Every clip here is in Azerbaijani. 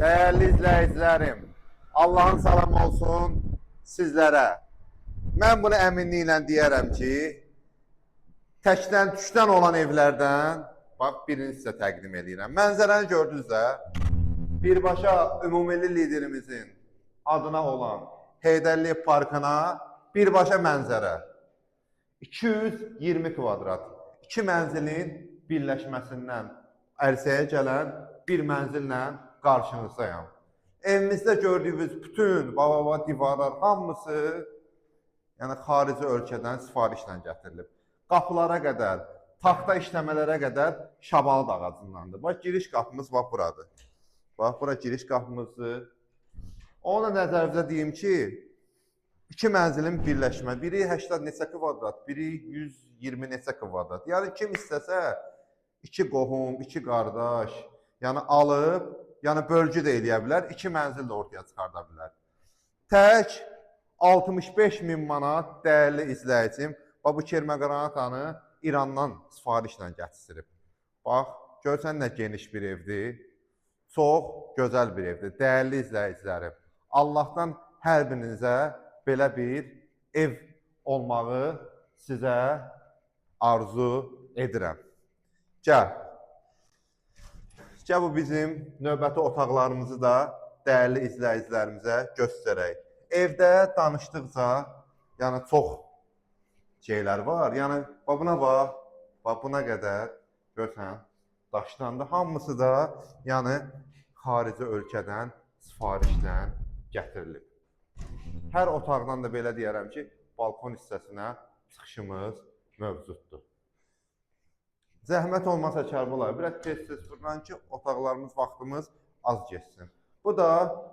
Değerli izleyicilerim, Allah'ın salamı olsun sizlere. Ben bunu əminliklə deyərəm ki, təkdən tüşdən olan evlərdən bax birini sizə təqdim edirəm. Mənzərəni gördünüz də, birbaşa ümumilli liderimizin adına olan Heydərli Parkına birbaşa mənzərə. 220 kvadrat, iki mənzilin birləşməsindən ərsəyə gələn bir mənzillə qarşınızdayım. Evimizdə gördüyünüz bütün baba divarlar hamısı yəni xarici ölkədən sifarişlə gətirilib. Qapılara qədər, taxta işləmələrə qədər şabalıd ağacındandır. Bax, giriş qapımız bax buradır. Bax, bura giriş qapımızdır. Onu da nəzərinizə deyim ki, iki mənzilin birləşmə, biri 80 neçə kvadrat, biri 120 neçə kvadrat. Yəni kim istəsə, iki qohum, iki qardaş, yəni alıb, yəni bölgü də eləyə bilər, iki mənzil də ortaya çıxarda bilər. Tək 65.000 manat dəyərli izləyicim, bu kerməqranatanı İrandan sifarişlə gətirib. Bax, görsən nə geniş bir evdir, çox gözəl bir evdir. Dəyərli izləyicilərim, Allahdan hər birinizə belə bir ev olmağı sizə arzu edirəm. Gəl. Gəl bu bizim növbəti otaqlarımızı da dəyərli izləyicilərimizə göstərək. Evdə danışdıqca, yəni çox şeylər var. Yəni, buna bax, buna qədər, görsən, daşlandı. Hamısı da, yəni, xarici ölkədən sifarişlə gətirilib. Hər otaqdan da belə deyərəm ki, balkon hissəsinə çıxışımız mövcuddur. Zəhmət olmasa Kərbəlayı, biraz tez-tez fırlan ki, otaqlarımız, vaxtımız az geçsin. Bu da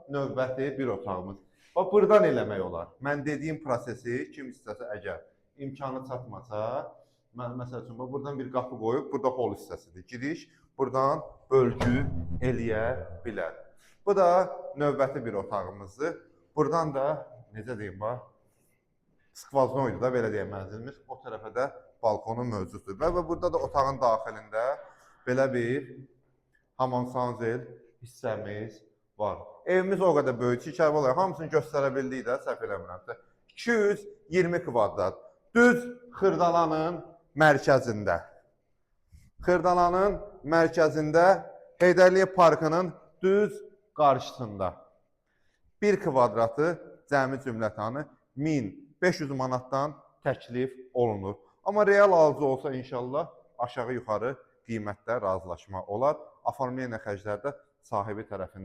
növbəti bir otağımız. Bax, buradan eləmək olar. Mən dediyim prosesi kim istəsə, əgər imkanı çatmasa, məsəl üçün, buradan bir qapı qoyub, burada hol hissəsidir. Giriş, buradan bölgü eləyə bilər. Bu da növbəti bir otağımızdır. Buradan da, necə deyim, bax, skvaznoydu da, belə deyəm mənzilimiz. O tərəfə də balkonu mövcuddur. Və burada da otağın daxilində belə bir hamam sanzel hissəmiz var. Evimiz o qədər böyük ki, Kərbəlayı, hamısını göstərə bildik də, səhv eləmirəmsə. 220 kvadrat. Düz Xırdalanın mərkəzində. Xırdalanın mərkəzində Heydərli Parkının düz qarşısında. 1 kvadratı cəmi cümlətanı 1500 manatdan təklif olunur. Amma real alıcı olsa inşallah aşağı yuxarı qiymətdə razılaşma olar. Oformleniya xərcləri də sahibi tərəfindən.